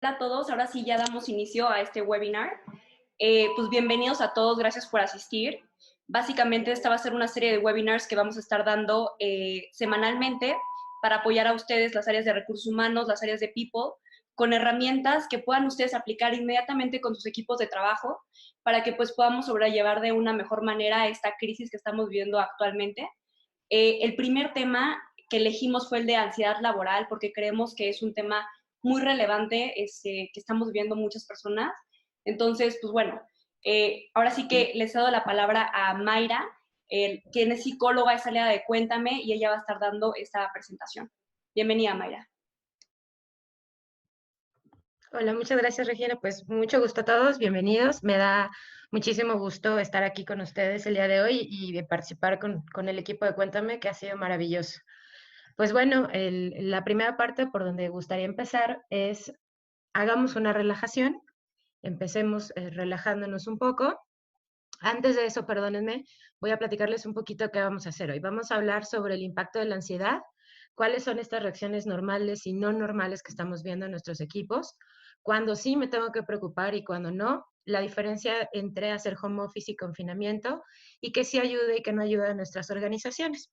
Hola a todos, ahora sí ya damos inicio a este webinar. Pues bienvenidos a todos, gracias por asistir. Básicamente esta va a ser una serie de webinars que vamos a estar dando semanalmente para apoyar a ustedes las áreas de recursos humanos, las áreas de people, con herramientas que puedan ustedes aplicar inmediatamente con sus equipos de trabajo para que pues podamos sobrellevar de una mejor manera esta crisis que estamos viviendo actualmente. El primer tema que elegimos fue el de ansiedad laboral porque creemos que es un tema muy relevante que estamos viviendo muchas personas. Entonces, pues bueno, ahora sí que les cedo la palabra a Mayra, quien es psicóloga, es aliada de Cuéntame, y ella va a estar dando esta presentación. Bienvenida, Mayra. Hola, muchas gracias, Regina. Pues mucho gusto a todos, bienvenidos. Me da muchísimo gusto estar aquí con ustedes el día de hoy y de participar con el equipo de Cuéntame, que ha sido maravilloso. Pues bueno, la primera parte por donde gustaría empezar es hagamos una relajación, empecemos relajándonos un poco. Antes de eso, perdónenme, voy a platicarles un poquito qué vamos a hacer hoy. Vamos a hablar sobre el impacto de la ansiedad, cuáles son estas reacciones normales y no normales que estamos viendo en nuestros equipos, cuando sí me tengo que preocupar y cuando no, la diferencia entre hacer home office y confinamiento y qué sí ayuda y qué no ayuda a nuestras organizaciones.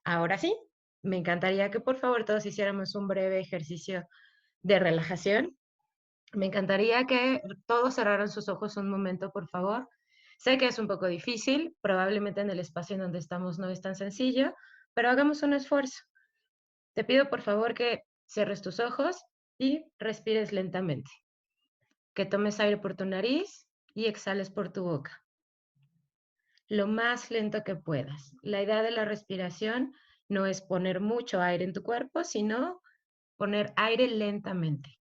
Ahora sí, me encantaría que por favor todos hiciéramos un breve ejercicio de relajación. Me encantaría que todos cerraran sus ojos un momento, por favor. Sé que es un poco difícil, probablemente en el espacio en donde estamos no es tan sencillo, pero hagamos un esfuerzo. Te pido por favor que cierres tus ojos y respires lentamente. Que tomes aire por tu nariz y exhales por tu boca. Lo más lento que puedas. La idea de la respiración no es poner mucho aire en tu cuerpo, sino poner aire lentamente.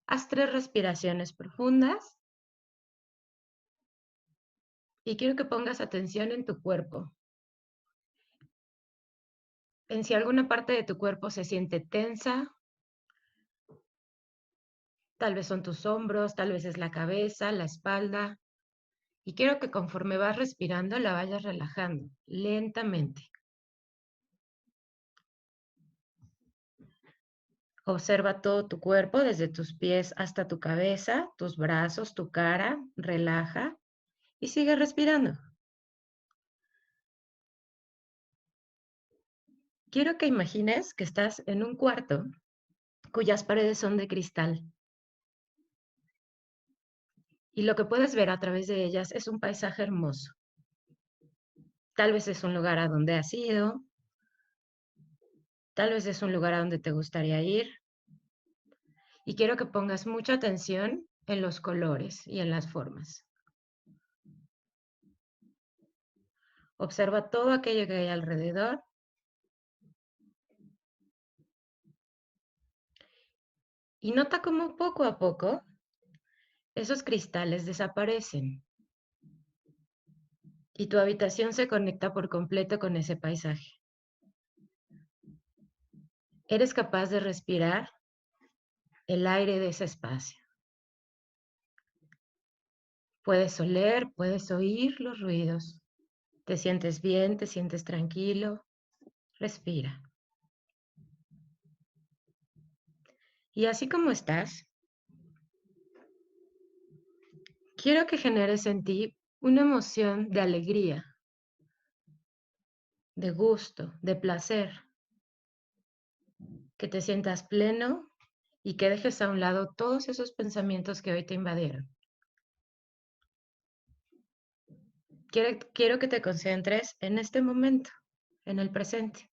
Haz 3 respiraciones profundas y quiero que pongas atención en tu cuerpo. En si alguna parte de tu cuerpo se siente tensa, tal vez son tus hombros, tal vez es la cabeza, la espalda. Y quiero que conforme vas respirando la vayas relajando lentamente. Observa todo tu cuerpo, desde tus pies hasta tu cabeza, tus brazos, tu cara. Relaja y sigue respirando. Quiero que imagines que estás en un cuarto cuyas paredes son de cristal. Y lo que puedes ver a través de ellas es un paisaje hermoso. Tal vez es un lugar a donde has ido, tal vez es un lugar a donde te gustaría ir. Y quiero que pongas mucha atención en los colores y en las formas. Observa todo aquello que hay alrededor y nota cómo poco a poco esos cristales desaparecen y tu habitación se conecta por completo con ese paisaje. Eres capaz de respirar el aire de ese espacio. Puedes oler, puedes oír los ruidos. Te sientes bien, te sientes tranquilo. Respira. Y así como estás, quiero que generes en ti una emoción de alegría, de gusto, de placer, que te sientas pleno y que dejes a un lado todos esos pensamientos que hoy te invadieron. Quiero que te concentres en este momento, en el presente.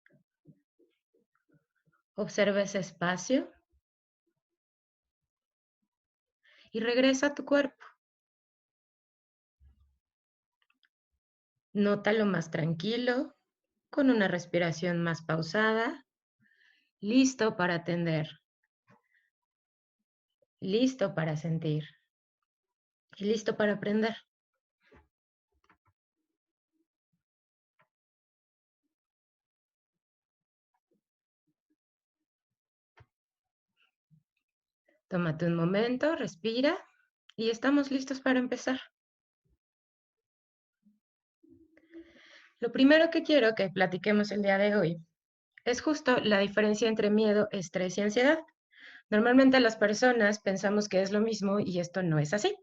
Observa ese espacio y regresa a tu cuerpo. Nótalo más tranquilo, con una respiración más pausada, listo para atender, listo para sentir y listo para aprender. Tómate un momento, respira y estamos listos para empezar. Lo primero que quiero que platiquemos el día de hoy es justo la diferencia entre miedo, estrés y ansiedad. Normalmente las personas pensamos que es lo mismo y esto no es así.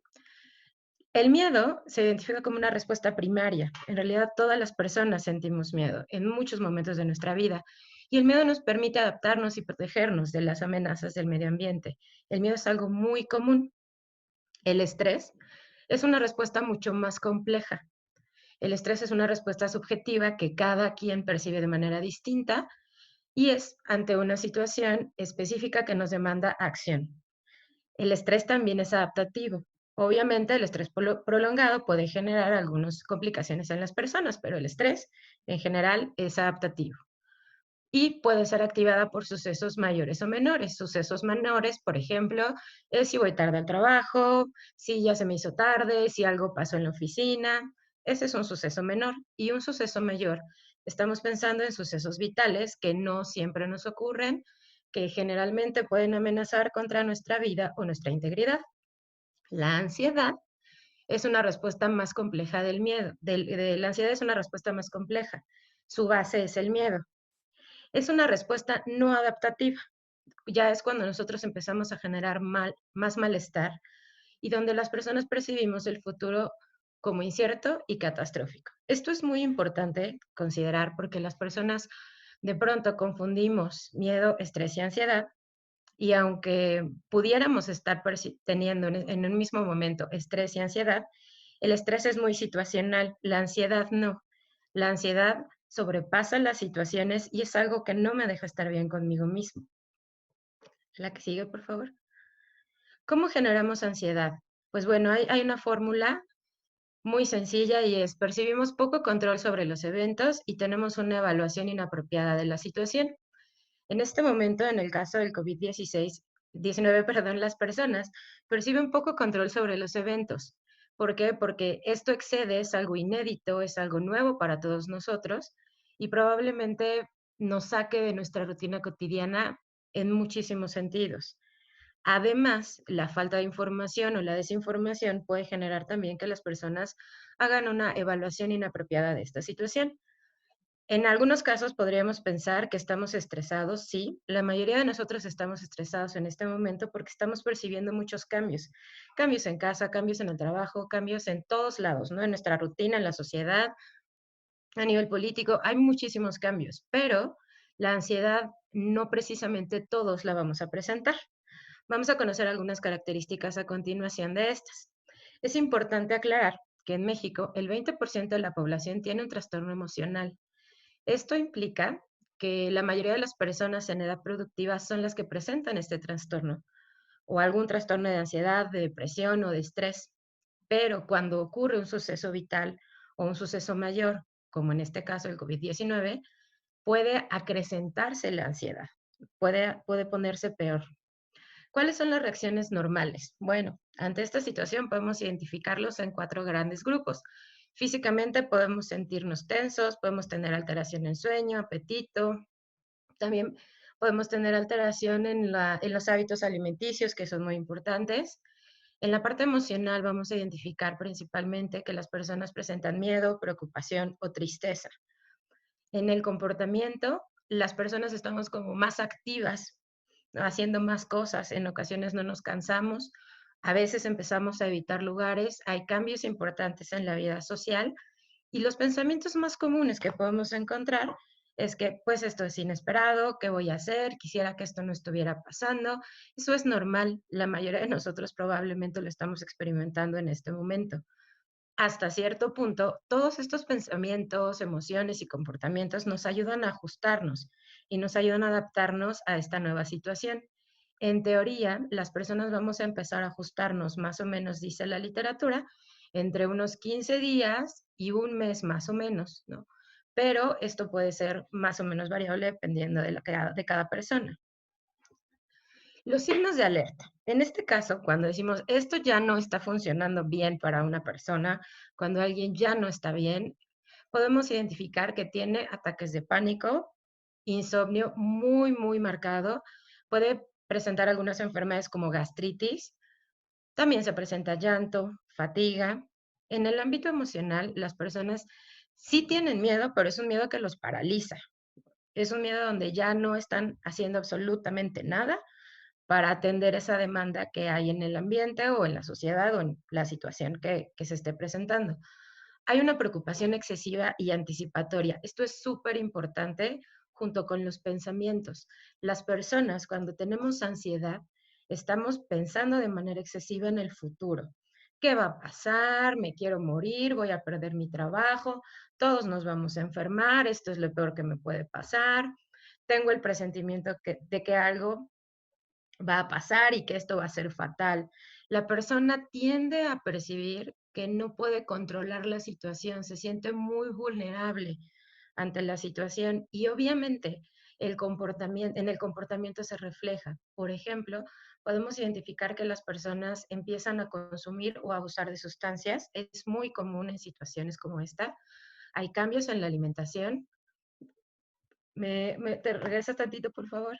El miedo se identifica como una respuesta primaria. En realidad, todas las personas sentimos miedo en muchos momentos de nuestra vida y el miedo nos permite adaptarnos y protegernos de las amenazas del medio ambiente. El miedo es algo muy común. El estrés es una respuesta mucho más compleja. El estrés es una respuesta subjetiva que cada quien percibe de manera distinta y es ante una situación específica que nos demanda acción. El estrés también es adaptativo. Obviamente, el estrés prolongado puede generar algunas complicaciones en las personas, pero el estrés en general es adaptativo y puede ser activada por sucesos mayores o menores. Sucesos menores, por ejemplo, es si voy tarde al trabajo, si ya se me hizo tarde, si algo pasó en la oficina. Ese es un suceso menor. Y un suceso mayor, estamos pensando en sucesos vitales que no siempre nos ocurren, que generalmente pueden amenazar contra nuestra vida o nuestra integridad. La ansiedad es una respuesta más compleja del miedo. La ansiedad es una respuesta más compleja. Su base es el miedo. Es una respuesta no adaptativa. Ya es cuando nosotros empezamos a generar más malestar y donde las personas percibimos el futuro como incierto y catastrófico. Esto es muy importante considerar porque las personas de pronto confundimos miedo, estrés y ansiedad y aunque pudiéramos estar teniendo en un mismo momento estrés y ansiedad, el estrés es muy situacional, la ansiedad no. La ansiedad sobrepasa las situaciones y es algo que no me deja estar bien conmigo mismo. La que sigue, por favor. ¿Cómo generamos ansiedad? Pues bueno, hay una fórmula muy sencilla y es percibimos poco control sobre los eventos y tenemos una evaluación inapropiada de la situación. En este momento, en el caso del COVID-19, perdón, las personas perciben poco control sobre los eventos. ¿Por qué? Porque esto excede, es algo inédito, es algo nuevo para todos nosotros y probablemente nos saque de nuestra rutina cotidiana en muchísimos sentidos. Además, la falta de información o la desinformación puede generar también que las personas hagan una evaluación inapropiada de esta situación. En algunos casos podríamos pensar que estamos estresados, sí. La mayoría de nosotros estamos estresados en este momento porque estamos percibiendo muchos cambios. Cambios en casa, cambios en el trabajo, cambios en todos lados, ¿no? En nuestra rutina, en la sociedad, a nivel político, hay muchísimos cambios, pero la ansiedad no precisamente todos la vamos a presentar. Vamos a conocer algunas características a continuación de estas. Es importante aclarar que en México el 20% de la población tiene un trastorno emocional. Esto implica que la mayoría de las personas en edad productiva son las que presentan este trastorno o algún trastorno de ansiedad, de depresión o de estrés. Pero cuando ocurre un suceso vital o un suceso mayor, como en este caso el COVID-19, puede acrecentarse la ansiedad, puede ponerse peor. ¿Cuáles son las reacciones normales? Bueno, ante esta situación podemos identificarlos en 4 grandes grupos. Físicamente podemos sentirnos tensos, podemos tener alteración en sueño, apetito, también podemos tener alteración en los hábitos alimenticios, que son muy importantes. En la parte emocional vamos a identificar principalmente que las personas presentan miedo, preocupación o tristeza. En el comportamiento, las personas estamos como más activas, haciendo más cosas, en ocasiones no nos cansamos, a veces empezamos a evitar lugares, hay cambios importantes en la vida social y los pensamientos más comunes que podemos encontrar es que pues esto es inesperado, ¿qué voy a hacer? Quisiera que esto no estuviera pasando. Eso es normal, la mayoría de nosotros probablemente lo estamos experimentando en este momento. Hasta cierto punto, todos estos pensamientos, emociones y comportamientos nos ayudan a ajustarnos y nos ayudan a adaptarnos a esta nueva situación. En teoría, las personas vamos a empezar a ajustarnos, más o menos, dice la literatura, entre unos 15 días y un mes más o menos, ¿no? Pero esto puede ser más o menos variable dependiendo de cada persona. Los signos de alerta. En este caso, cuando decimos esto ya no está funcionando bien para una persona, cuando alguien ya no está bien, podemos identificar que tiene ataques de pánico, insomnio muy marcado, puede presentar algunas enfermedades como gastritis, también se presenta llanto, fatiga. En el ámbito emocional, las personas sí tienen miedo, pero es un miedo que los paraliza. Es un miedo donde ya no están haciendo absolutamente nada para atender esa demanda que hay en el ambiente o en la sociedad o en la situación que se esté presentando. Hay una preocupación excesiva y anticipatoria. Esto es súper importante junto con los pensamientos. Las personas, cuando tenemos ansiedad, estamos pensando de manera excesiva en el futuro. ¿Qué va a pasar? ¿Me quiero morir? ¿Voy a perder mi trabajo? Todos nos vamos a enfermar. Esto es lo peor que me puede pasar. Tengo el presentimiento de que algo va a pasar y que esto va a ser fatal. La persona tiende a percibir que no puede controlar la situación, se siente muy vulnerable ante la situación y obviamente en el comportamiento se refleja. Por ejemplo, podemos identificar que las personas empiezan a consumir o abusar de sustancias. Es muy común en situaciones como esta. Hay cambios en la alimentación. ¿Te regresas tantito, por favor?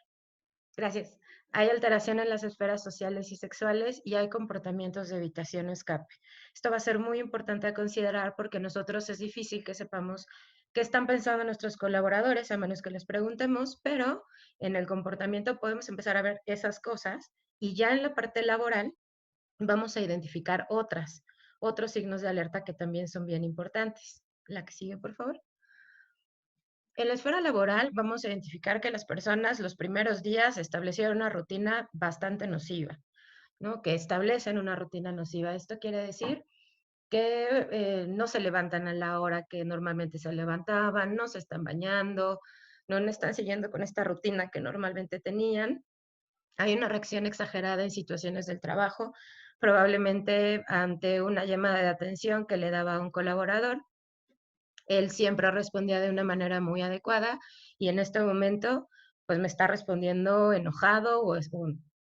Gracias. Hay alteración en las esferas sociales y sexuales y hay comportamientos de evitación o escape. Esto va a ser muy importante a considerar porque nosotros es difícil que sepamos qué están pensando nuestros colaboradores, a menos que les preguntemos, pero en el comportamiento podemos empezar a ver esas cosas y ya en la parte laboral vamos a identificar otros signos de alerta que también son bien importantes. La que sigue, por favor. En la esfera laboral vamos a identificar que las personas los primeros días establecieron una rutina bastante nociva, ¿no? Que establecen una rutina nociva. Esto quiere decir que no se levantan a la hora que normalmente se levantaban, no se están bañando, no están siguiendo con esta rutina que normalmente tenían. Hay una reacción exagerada en situaciones del trabajo, probablemente ante una llamada de atención que le daba a un colaborador él siempre respondía de una manera muy adecuada y en este momento pues me está respondiendo enojado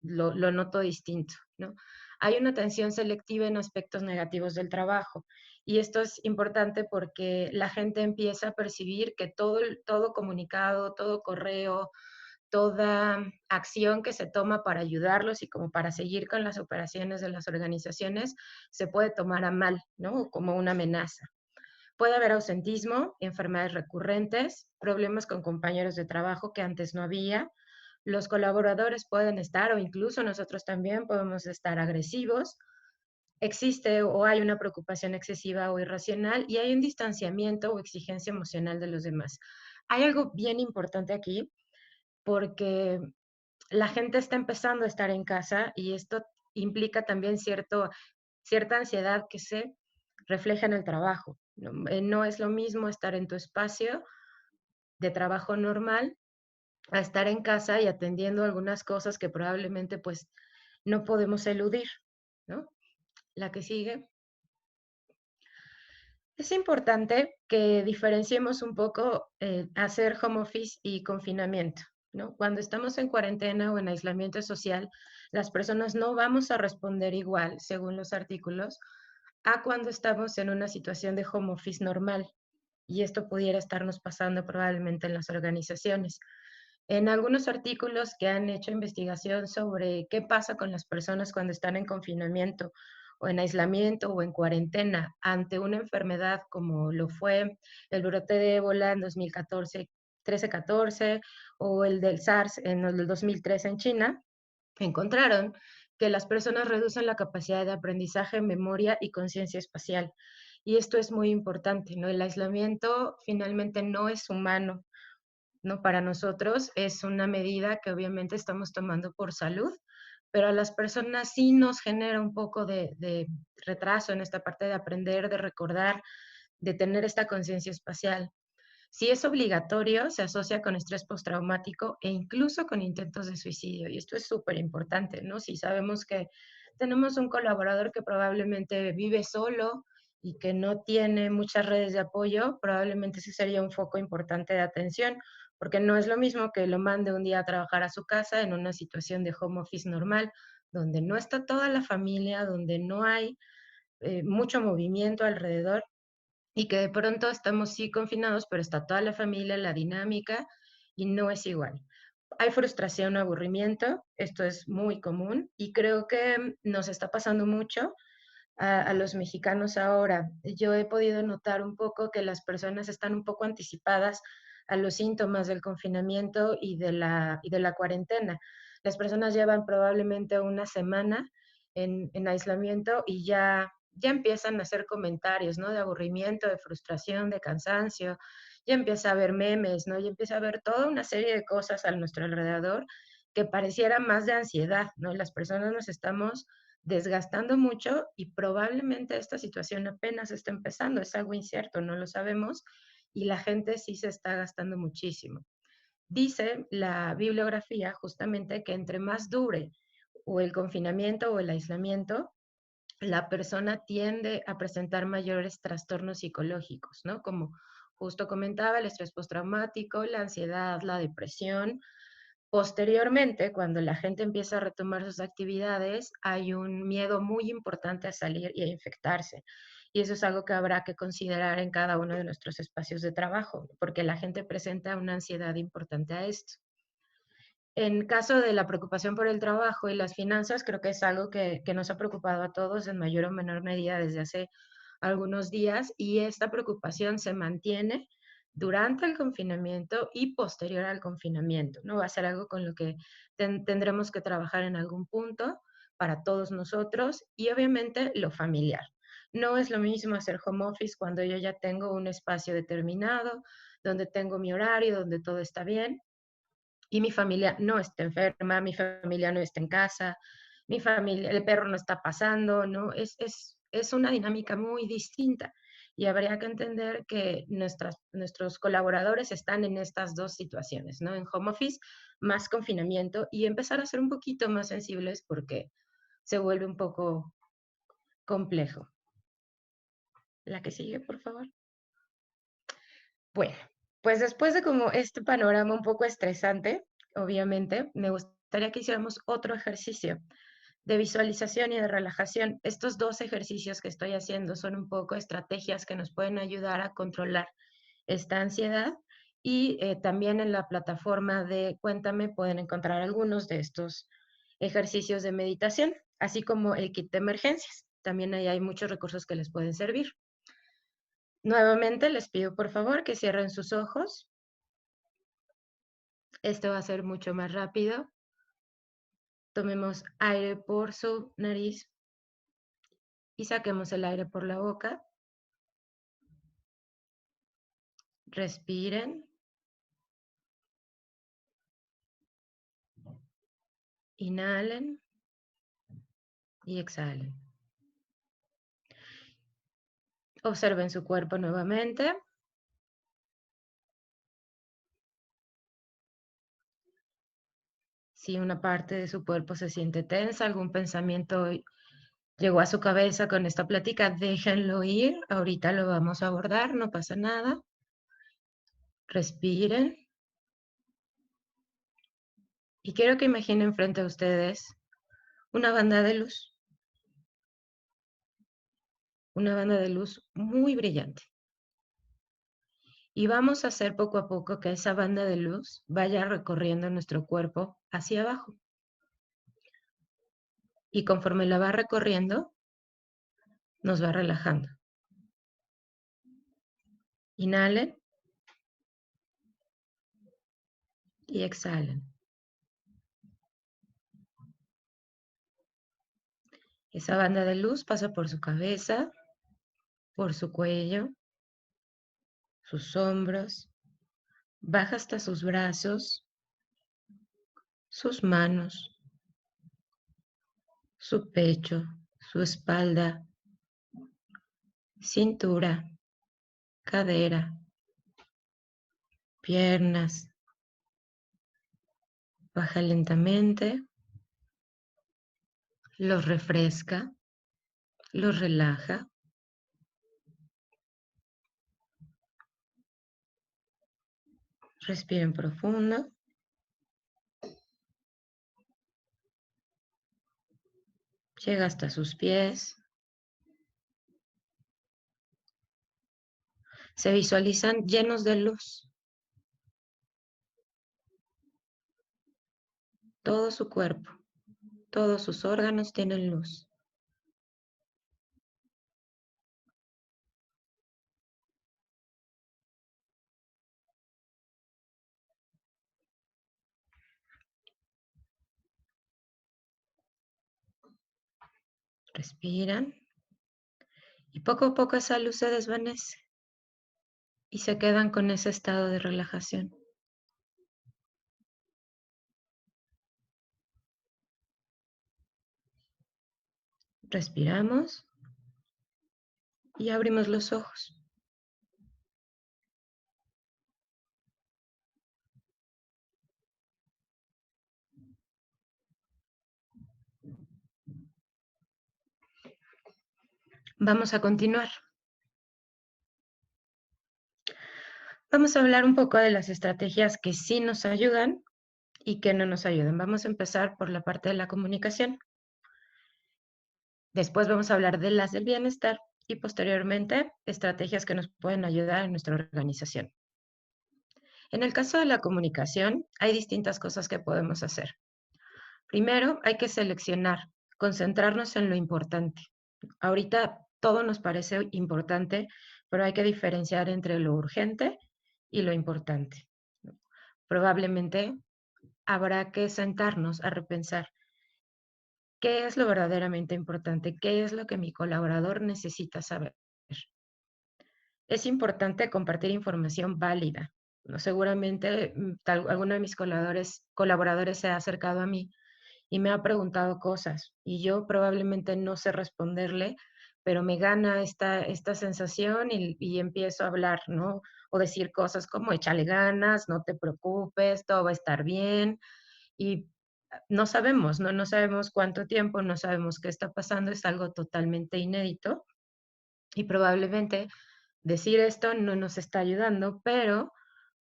lo noto distinto, ¿no? Hay una atención selectiva en aspectos negativos del trabajo y esto es importante porque la gente empieza a percibir que todo comunicado, todo correo, toda acción que se toma para ayudarlos y como para seguir con las operaciones de las organizaciones se puede tomar a mal, ¿no? Como una amenaza. Puede haber ausentismo, enfermedades recurrentes, problemas con compañeros de trabajo que antes no había. Los colaboradores pueden estar, o incluso nosotros también podemos estar agresivos. Existe o hay una preocupación excesiva o irracional y hay un distanciamiento o exigencia emocional de los demás. Hay algo bien importante aquí porque la gente está empezando a estar en casa y esto implica también cierta ansiedad que se refleja en el trabajo. No, no es lo mismo estar en tu espacio de trabajo normal a estar en casa y atendiendo algunas cosas que probablemente pues no podemos eludir, ¿no? La que sigue. Es importante que diferenciemos un poco hacer home office y confinamiento, ¿no? Cuando estamos en cuarentena o en aislamiento social, las personas no vamos a responder igual, según los artículos, a cuando estamos en una situación de home office normal. Y esto pudiera estarnos pasando probablemente en las organizaciones. En algunos artículos que han hecho investigación sobre qué pasa con las personas cuando están en confinamiento o en aislamiento o en cuarentena ante una enfermedad como lo fue el brote de ébola en 2014, 13-14 o el del SARS en el 2013 en China, encontraron que las personas reducen la capacidad de aprendizaje, memoria y conciencia espacial. Y esto es muy importante, ¿no? El aislamiento finalmente no es humano, ¿no? Para nosotros es una medida que obviamente estamos tomando por salud, pero a las personas sí nos genera un poco de retraso en esta parte de aprender, de recordar, de tener esta conciencia espacial. Si es obligatorio, se asocia con estrés postraumático e incluso con intentos de suicidio. Y esto es súper importante, ¿no? Si sabemos que tenemos un colaborador que probablemente vive solo y que no tiene muchas redes de apoyo, probablemente ese sería un foco importante de atención, porque no es lo mismo que lo mande un día a trabajar a su casa en una situación de home office normal, donde no está toda la familia, donde no hay mucho movimiento alrededor y que de pronto estamos sí confinados, pero está toda la familia, la dinámica, y no es igual. Hay frustración o aburrimiento, esto es muy común, y creo que nos está pasando mucho a los mexicanos ahora. Yo he podido notar un poco que las personas están un poco anticipadas a los síntomas del confinamiento y de la cuarentena. las personas llevan probablemente una semana en aislamiento y ya empiezan a hacer comentarios, ¿no? De aburrimiento, de frustración, de cansancio, ya empieza a haber memes, ¿no? Ya empieza a haber toda una serie de cosas a nuestro alrededor que pareciera más de ansiedad, ¿no? Las personas nos estamos desgastando mucho y probablemente esta situación apenas está empezando, es algo incierto, no lo sabemos, y la gente sí se está gastando muchísimo. Dice la bibliografía justamente que entre más dure o el confinamiento o el aislamiento, la persona tiende a presentar mayores trastornos psicológicos, ¿no? Como justo comentaba, el estrés postraumático, la ansiedad, la depresión. Posteriormente, cuando la gente empieza a retomar sus actividades, hay un miedo muy importante a salir y a infectarse. Y eso es algo que habrá que considerar en cada uno de nuestros espacios de trabajo, porque la gente presenta una ansiedad importante a esto. En caso de la preocupación por el trabajo y las finanzas, creo que es algo que nos ha preocupado a todos en mayor o menor medida desde hace algunos días y esta preocupación se mantiene durante el confinamiento y posterior al confinamiento, ¿no? Va a ser algo con lo que tendremos que trabajar en algún punto para todos nosotros y obviamente lo familiar. No es lo mismo hacer home office cuando yo ya tengo un espacio determinado, donde tengo mi horario, donde todo está bien, y mi familia no está enferma, mi familia no está en casa, mi familia, el perro no está pasando, ¿no? Es una dinámica muy distinta y habría que entender que nuestros colaboradores están en estas dos situaciones, ¿no? En home office, más confinamiento y empezar a ser un poquito más sensibles porque se vuelve un poco complejo. La que sigue, por favor. Bueno, pues después de como este panorama un poco estresante, obviamente, me gustaría que hiciéramos otro ejercicio de visualización y de relajación. Estos dos ejercicios que estoy haciendo son un poco estrategias que nos pueden ayudar a controlar esta ansiedad y también en la plataforma de Cuéntame pueden encontrar algunos de estos ejercicios de meditación, así como el kit de emergencias. También ahí hay muchos recursos que les pueden servir. Nuevamente les pido por favor que cierren sus ojos. Esto va a ser mucho más rápido. Tomemos aire por su nariz y saquemos el aire por la boca. Respiren. Inhalen y exhalen. Observen su cuerpo nuevamente. Si una parte de su cuerpo se siente tensa, algún pensamiento llegó a su cabeza con esta plática, déjenlo ir. Ahorita lo vamos a abordar, no pasa nada. Respiren. Y quiero que imaginen frente a ustedes una banda de luz. Una banda de luz muy brillante. Y vamos a hacer poco a poco que esa banda de luz vaya recorriendo nuestro cuerpo hacia abajo. Y conforme la va recorriendo, nos va relajando. Inhalen y exhalen. Esa banda de luz pasa por su cabeza, por su cuello, sus hombros, baja hasta sus brazos, sus manos, su pecho, su espalda, cintura, cadera, piernas. Baja lentamente, los refresca, los relaja. Respiren profundo. Llega hasta sus pies. Se visualizan llenos de luz. Todo su cuerpo, todos sus órganos tienen luz. Respiran y poco a poco esa luz se desvanece y se quedan con ese estado de relajación. Respiramos y abrimos los ojos. Vamos a continuar. Vamos a hablar un poco de las estrategias que sí nos ayudan y que no nos ayudan. Vamos a empezar por la parte de la comunicación. Después vamos a hablar de las del bienestar y posteriormente estrategias que nos pueden ayudar en nuestra organización. En el caso de la comunicación, hay distintas cosas que podemos hacer. Primero, hay que seleccionar, concentrarnos en lo importante. Ahorita todo nos parece importante, pero hay que diferenciar entre lo urgente y lo importante. Probablemente habrá que sentarnos a repensar qué es lo verdaderamente importante, qué es lo que mi colaborador necesita saber. Es importante compartir información válida, ¿no? Seguramente alguno de mis colaboradores se ha acercado a mí y me ha preguntado cosas y yo probablemente no sé responderle, pero me gana esta sensación y empiezo a hablar, ¿no? O decir cosas como échale ganas, no te preocupes, todo va a estar bien y no sabemos, ¿no? No sabemos cuánto tiempo, no sabemos qué está pasando, es algo totalmente inédito y probablemente decir esto no nos está ayudando, pero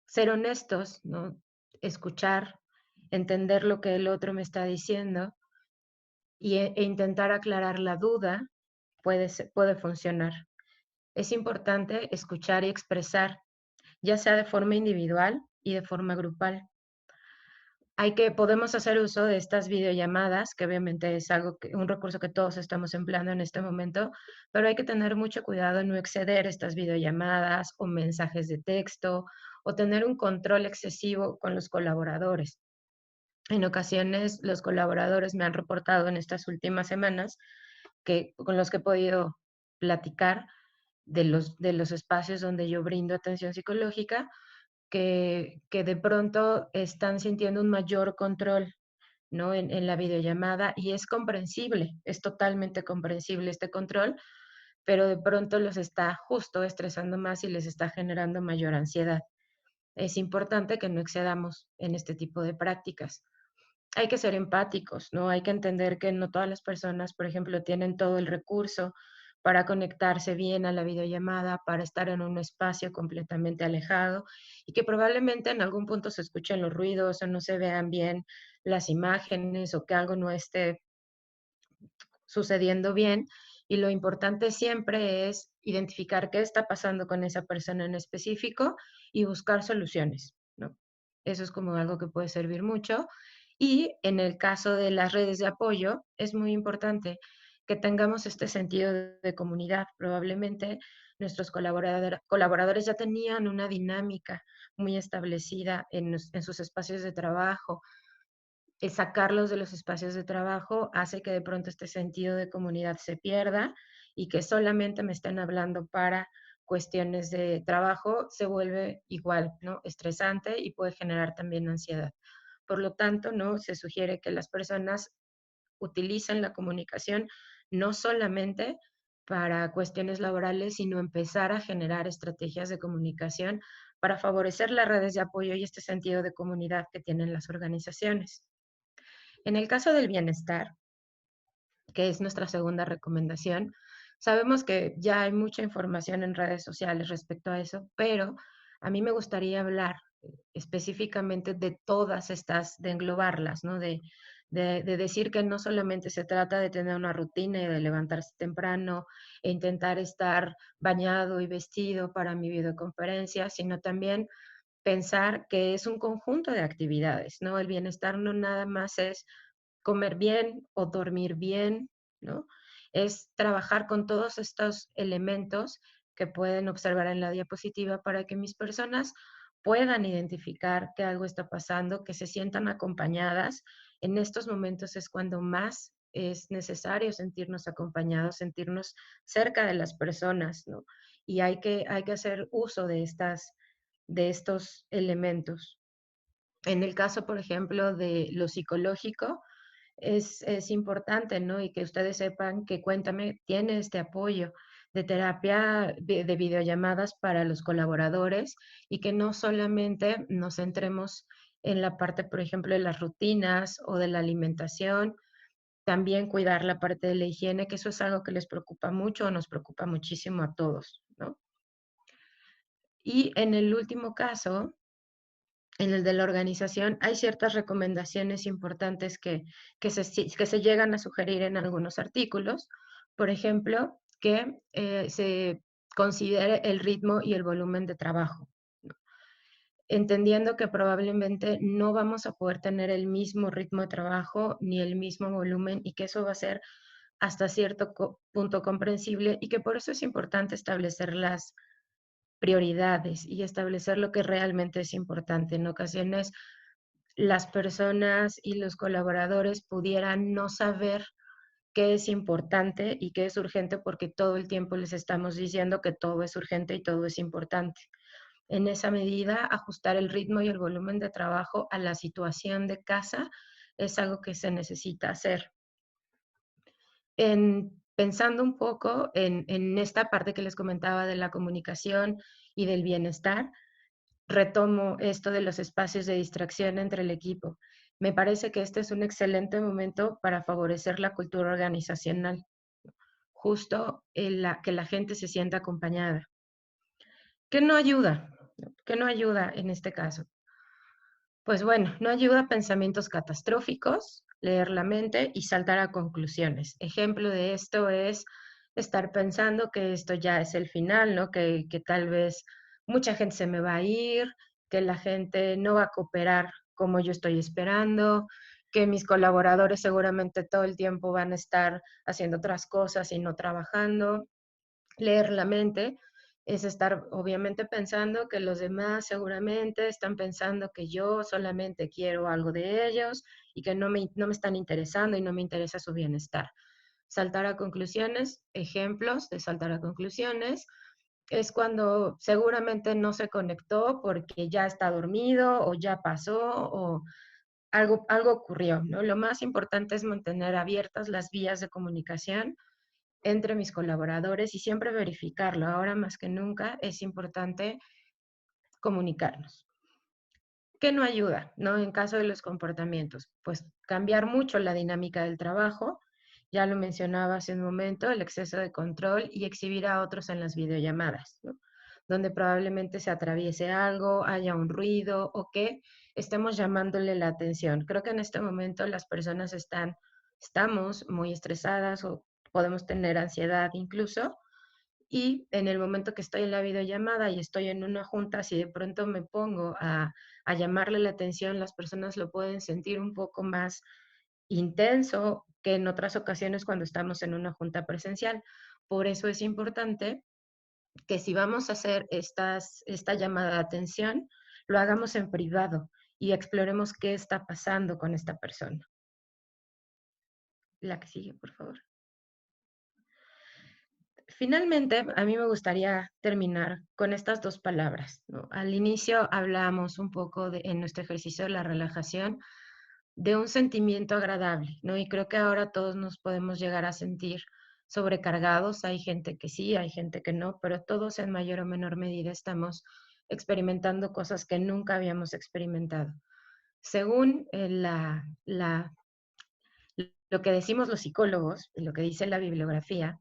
ser honestos, ¿no? Escuchar, entender lo que el otro me está diciendo e intentar aclarar la duda puede funcionar. Es importante escuchar y expresar, ya sea de forma individual y de forma grupal. Podemos hacer uso de estas videollamadas, que obviamente es un recurso que todos estamos empleando en este momento, pero hay que tener mucho cuidado en no exceder estas videollamadas o mensajes de texto o tener un control excesivo con los colaboradores. En ocasiones, los colaboradores me han reportado en estas últimas semanas con los que he podido platicar de los espacios donde yo brindo atención psicológica, que de pronto están sintiendo un mayor control, ¿no? En la videollamada y es comprensible, es totalmente comprensible este control, pero de pronto los está justo estresando más y les está generando mayor ansiedad. Es importante que no excedamos en este tipo de prácticas. Hay que ser empáticos, ¿no? Hay que entender que no todas las personas, por ejemplo, tienen todo el recurso para conectarse bien a la videollamada, para estar en un espacio completamente alejado y que probablemente en algún punto se escuchen los ruidos o no se vean bien las imágenes o que algo no esté sucediendo bien. Y lo importante siempre es identificar qué está pasando con esa persona en específico y buscar soluciones, ¿no? Eso es como algo que puede servir mucho. Y en el caso de las redes de apoyo, es muy importante que tengamos este sentido de comunidad. Probablemente nuestros colaboradores ya tenían una dinámica muy establecida en sus espacios de trabajo. Sacarlos de los espacios de trabajo hace que de pronto este sentido de comunidad se pierda y que solamente me estén hablando para cuestiones de trabajo se vuelve igual, ¿no? Estresante y puede generar también ansiedad. Por lo tanto, ¿no? Se sugiere que las personas utilicen la comunicación no solamente para cuestiones laborales, sino empezar a generar estrategias de comunicación para favorecer las redes de apoyo y este sentido de comunidad que tienen las organizaciones. En el caso del bienestar, que es nuestra segunda recomendación, sabemos que ya hay mucha información en redes sociales respecto a eso, pero a mí me gustaría hablar específicamente de todas estas, de englobarlas, ¿no? De decir que no solamente se trata de tener una rutina y de levantarse temprano e intentar estar bañado y vestido para mi videoconferencia, sino también pensar que es un conjunto de actividades, ¿no? El bienestar no nada más es comer bien o dormir bien, ¿no? Es trabajar con todos estos elementos que pueden observar en la diapositiva para que mis personas puedan identificar que algo está pasando, que se sientan acompañadas. En estos momentos es cuando más es necesario sentirnos acompañados, sentirnos cerca de las personas, ¿no? Y hay que hacer uso de estos elementos. En el caso, por ejemplo, de lo psicológico, es importante, ¿no? Y que ustedes sepan que Cuéntame tiene este apoyo de terapia de videollamadas para los colaboradores y que no solamente nos centremos en la parte, por ejemplo, de las rutinas o de la alimentación, también cuidar la parte de la higiene, que eso es algo que les preocupa mucho, nos preocupa muchísimo a todos, ¿no? Y en el último caso, en el de la organización, hay ciertas recomendaciones importantes que se llegan a sugerir en algunos artículos. Por ejemplo, que se considere el ritmo y el volumen de trabajo, ¿no? Entendiendo que probablemente no vamos a poder tener el mismo ritmo de trabajo ni el mismo volumen y que eso va a ser hasta cierto punto comprensible y que por eso es importante establecer las prioridades y establecer lo que realmente es importante. En ocasiones las personas y los colaboradores pudieran no saber qué es importante y qué es urgente porque todo el tiempo les estamos diciendo que todo es urgente y todo es importante. En esa medida, ajustar el ritmo y el volumen de trabajo a la situación de casa es algo que se necesita hacer. Pensando un poco en esta parte que les comentaba de la comunicación y del bienestar, retomo esto de los espacios de distracción entre el equipo. Me parece que este es un excelente momento para favorecer la cultura organizacional, justo en que la gente se sienta acompañada. ¿Qué no ayuda? ¿Qué no ayuda en este caso? Pues bueno, no ayuda a pensamientos catastróficos, leer la mente y saltar a conclusiones. Ejemplo de esto es estar pensando que esto ya es el final, ¿no? Que tal vez mucha gente se me va a ir, que la gente no va a cooperar como yo estoy esperando, que mis colaboradores seguramente todo el tiempo van a estar haciendo otras cosas y no trabajando. Leer la mente es estar obviamente pensando que los demás seguramente están pensando que yo solamente quiero algo de ellos y que no me están interesando y no me interesa su bienestar. Saltar a conclusiones, ejemplos de saltar a conclusiones, es cuando seguramente no se conectó porque ya está dormido o ya pasó o algo ocurrió, ¿no? Lo más importante es mantener abiertas las vías de comunicación entre mis colaboradores y siempre verificarlo. Ahora más que nunca es importante comunicarnos. ¿Qué no ayuda, no? En caso de los comportamientos, pues cambiar mucho la dinámica del trabajo. Ya lo mencionaba hace un momento, el exceso de control y exhibir a otros en las videollamadas, ¿no? Donde probablemente se atraviese algo, haya un ruido o que estemos llamándole la atención. Creo que en este momento las personas estamos muy estresadas o podemos tener ansiedad incluso, y en el momento que estoy en la videollamada y estoy en una junta, si de pronto me pongo a llamarle la atención, las personas lo pueden sentir un poco más intenso que en otras ocasiones cuando estamos en una junta presencial. Por eso es importante que si vamos a hacer esta llamada de atención, lo hagamos en privado y exploremos qué está pasando con esta persona. La que sigue, por favor. Finalmente, a mí me gustaría terminar con estas dos palabras, ¿no? Al inicio hablamos un poco en nuestro ejercicio de la relajación de un sentimiento agradable, ¿no? Y creo que ahora todos nos podemos llegar a sentir sobrecargados. Hay gente que sí, hay gente que no, pero todos en mayor o menor medida estamos experimentando cosas que nunca habíamos experimentado. Según lo que decimos los psicólogos y lo que dice la bibliografía,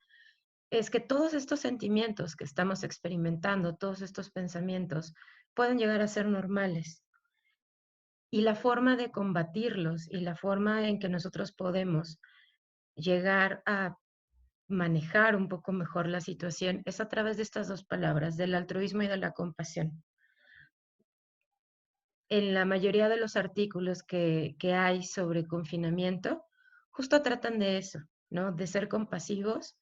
es que todos estos sentimientos que estamos experimentando, todos estos pensamientos, pueden llegar a ser normales. Y la forma de combatirlos y la forma en que nosotros podemos llegar a manejar un poco mejor la situación es a través de estas dos palabras, del altruismo y de la compasión. En la mayoría de los artículos que hay sobre confinamiento, justo tratan de eso, ¿no? De ser compasivos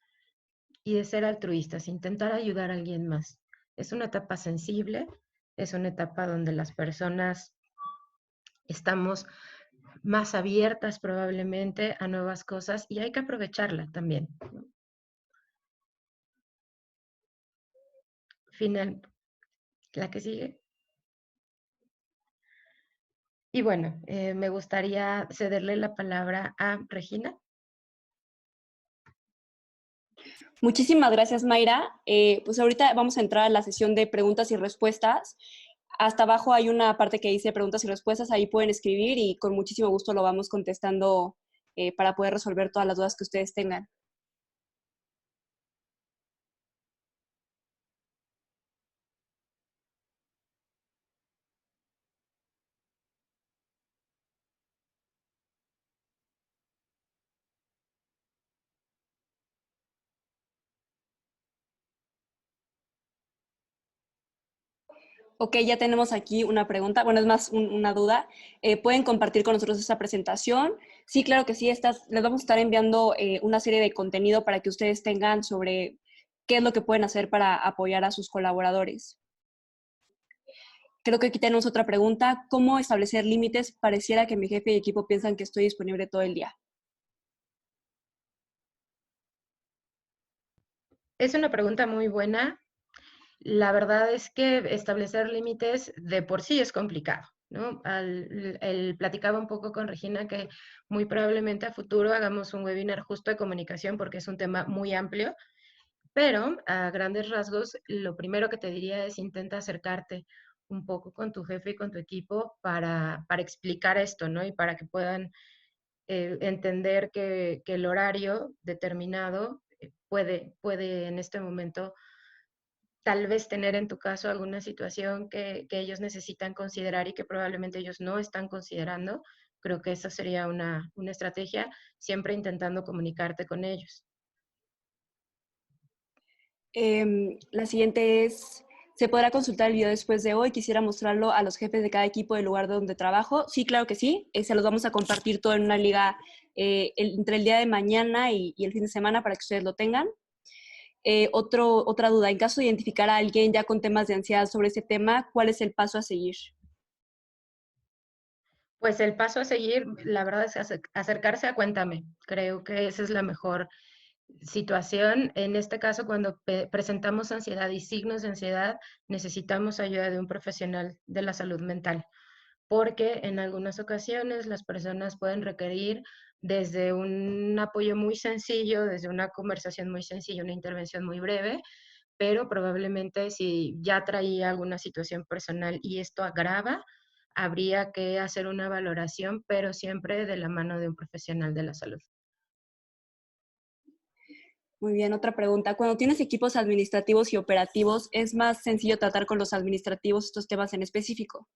y de ser altruistas, intentar ayudar a alguien más. Es una etapa sensible, es una etapa donde las personas estamos más abiertas probablemente a nuevas cosas y hay que aprovecharla también, ¿no? Final, la que sigue. Y bueno, me gustaría cederle la palabra a Regina. Muchísimas gracias, Mayra. Pues ahorita vamos a entrar a la sesión de preguntas y respuestas. Hasta abajo hay una parte que dice preguntas y respuestas, ahí pueden escribir y con muchísimo gusto lo vamos contestando para poder resolver todas las dudas que ustedes tengan. Ok, ya tenemos aquí una pregunta, bueno, es más una duda. ¿Pueden compartir con nosotros esta presentación? Sí, claro que sí, les vamos a estar enviando una serie de contenido para que ustedes tengan sobre qué es lo que pueden hacer para apoyar a sus colaboradores. Creo que aquí tenemos otra pregunta. ¿Cómo establecer límites? Pareciera que mi jefe y equipo piensan que estoy disponible todo el día. Es una pregunta muy buena. La verdad es que establecer límites de por sí es complicado, ¿no? Platicaba un poco con Regina que muy probablemente a futuro hagamos un webinar justo de comunicación porque es un tema muy amplio, pero a grandes rasgos lo primero que te diría es intenta acercarte un poco con tu jefe y con tu equipo para explicar esto, ¿no? Y para que puedan entender que el horario determinado puede en este momento tal vez tener en tu caso alguna situación que ellos necesitan considerar y que probablemente ellos no están considerando. Creo que esa sería una estrategia, siempre intentando comunicarte con ellos. La siguiente es, ¿se podrá consultar el video después de hoy? Quisiera mostrarlo a los jefes de cada equipo del lugar donde trabajo. Sí, claro que sí. Se los vamos a compartir todo en una liga entre el día de mañana y el fin de semana para que ustedes lo tengan. Otra duda, en caso de identificar a alguien ya con temas de ansiedad sobre ese tema, ¿cuál es el paso a seguir? Pues el paso a seguir, la verdad es acercarse a Cuéntame. Creo que esa es la mejor situación. En este caso, cuando presentamos ansiedad y signos de ansiedad, necesitamos ayuda de un profesional de la salud mental, porque en algunas ocasiones las personas pueden requerir desde un apoyo muy sencillo, desde una conversación muy sencilla, una intervención muy breve, pero probablemente si ya traía alguna situación personal y esto agrava, habría que hacer una valoración, pero siempre de la mano de un profesional de la salud. Muy bien, otra pregunta. Cuando tienes equipos administrativos y operativos, es más sencillo tratar con los administrativos estos temas en específico.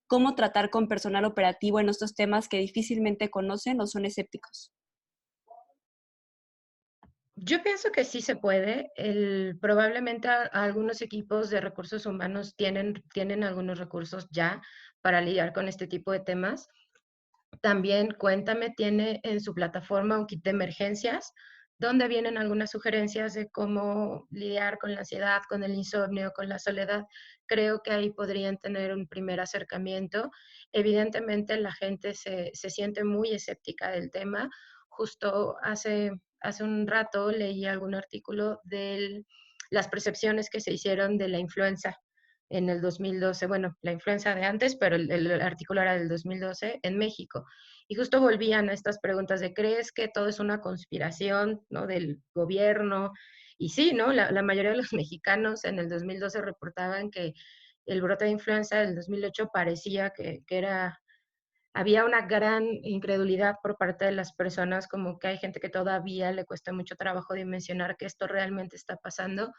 ¿Cómo tratar con personal operativo en estos temas que difícilmente conocen o son escépticos? Yo pienso que sí se puede. Probablemente algunos equipos de recursos humanos tienen algunos recursos ya para lidiar con este tipo de temas. También Cuéntame tiene en su plataforma un kit de emergencias donde vienen algunas sugerencias de cómo lidiar con la ansiedad, con el insomnio, con la soledad. Creo que ahí podrían tener un primer acercamiento. Evidentemente la gente se siente muy escéptica del tema. Justo hace un rato leí algún artículo de las percepciones que se hicieron de la influenza en el 2012, bueno, la influenza de antes, pero el artículo era del 2012 en México. Y justo volvían a estas preguntas de, ¿crees que todo es una conspiración, ¿no? Del gobierno? Y sí, ¿no? La mayoría de los mexicanos en el 2012 reportaban que el brote de influenza del 2008 parecía que era, había una gran incredulidad por parte de las personas, como que hay gente que todavía le cuesta mucho trabajo dimensionar que esto realmente está pasando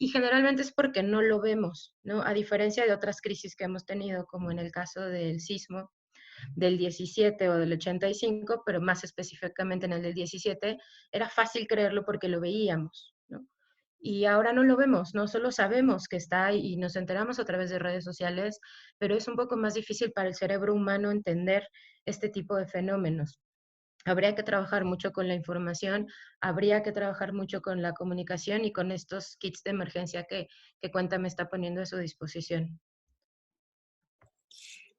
y generalmente es porque no lo vemos, ¿no? A diferencia de otras crisis que hemos tenido, como en el caso del sismo del 17 o del 85, pero más específicamente en el del 17, era fácil creerlo porque lo veíamos, ¿no? Y ahora no lo vemos, no solo sabemos que está ahí y nos enteramos a través de redes sociales, pero es un poco más difícil para el cerebro humano entender este tipo de fenómenos. Habría que trabajar mucho con la información, habría que trabajar mucho con la comunicación y con estos kits de emergencia que Cuéntame está poniendo a su disposición.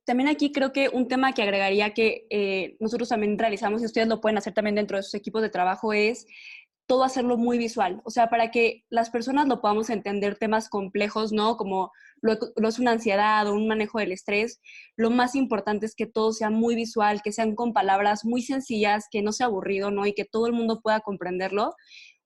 También aquí creo que un tema que agregaría que nosotros también realizamos y ustedes lo pueden hacer también dentro de sus equipos de trabajo es todo hacerlo muy visual, o sea, para que las personas lo podamos entender temas complejos, ¿no? Como lo es una ansiedad o un manejo del estrés, lo más importante es que todo sea muy visual, que sean con palabras muy sencillas, que no sea aburrido, ¿no? Y que todo el mundo pueda comprenderlo.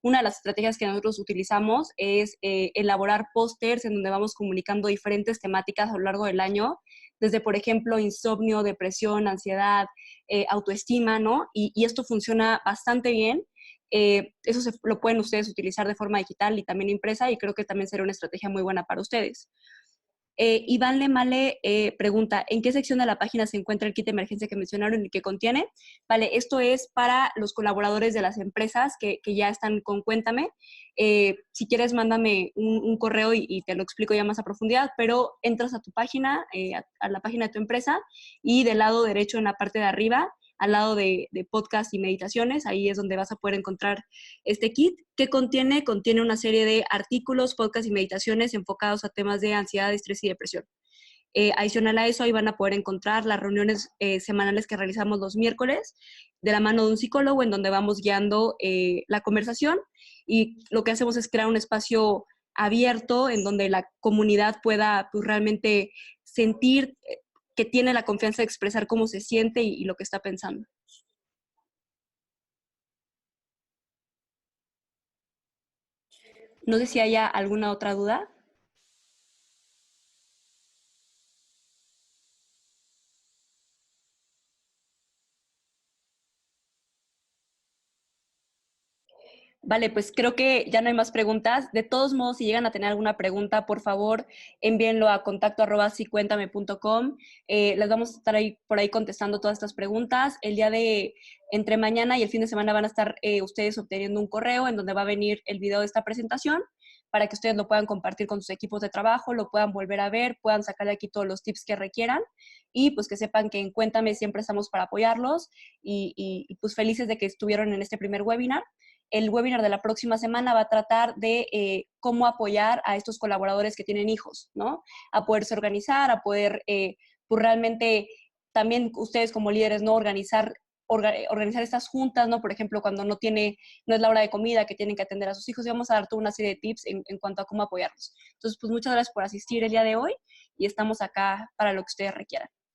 Una de las estrategias que nosotros utilizamos es elaborar pósters en donde vamos comunicando diferentes temáticas a lo largo del año, desde, por ejemplo, insomnio, depresión, ansiedad, autoestima, ¿no? Y esto funciona bastante bien. Eso lo pueden ustedes utilizar de forma digital y también impresa y creo que también será una estrategia muy buena para ustedes. Iván Lemale pregunta, ¿en qué sección de la página se encuentra el kit de emergencia que mencionaron y que contiene? Vale, esto es para los colaboradores de las empresas que ya están con Cuéntame. Si quieres, mándame un correo y te lo explico ya más a profundidad, pero entras a tu página, a la página de tu empresa y del lado derecho en la parte de arriba, al lado de podcast y meditaciones, ahí es donde vas a poder encontrar este kit. ¿Qué contiene? Contiene una serie de artículos, podcasts y meditaciones enfocados a temas de ansiedad, estrés y depresión. Adicional a eso, ahí van a poder encontrar las reuniones semanales que realizamos los miércoles de la mano de un psicólogo en donde vamos guiando la conversación y lo que hacemos es crear un espacio abierto en donde la comunidad pueda pues, realmente sentir que tiene la confianza de expresar cómo se siente y lo que está pensando. No sé si haya alguna otra duda. Vale, pues creo que ya no hay más preguntas. De todos modos, si llegan a tener alguna pregunta, por favor, envíenlo a contacto@sicuéntame.com. Les vamos a estar ahí por ahí contestando todas estas preguntas. El día de entre mañana y el fin de semana van a estar ustedes obteniendo un correo en donde va a venir el video de esta presentación para que ustedes lo puedan compartir con sus equipos de trabajo, lo puedan volver a ver, puedan sacar de aquí todos los tips que requieran y pues que sepan que en Cuéntame siempre estamos para apoyarlos y pues felices de que estuvieron en este primer webinar. El webinar de la próxima semana va a tratar de cómo apoyar a estos colaboradores que tienen hijos, ¿no? A poderse organizar, a poder, pues realmente también ustedes como líderes, ¿no? Organizar estas juntas, ¿no? Por ejemplo, cuando no es la hora de comida, que tienen que atender a sus hijos, y vamos a dar toda una serie de tips en cuanto a cómo apoyarlos. Entonces, pues muchas gracias por asistir el día de hoy y estamos acá para lo que ustedes requieran.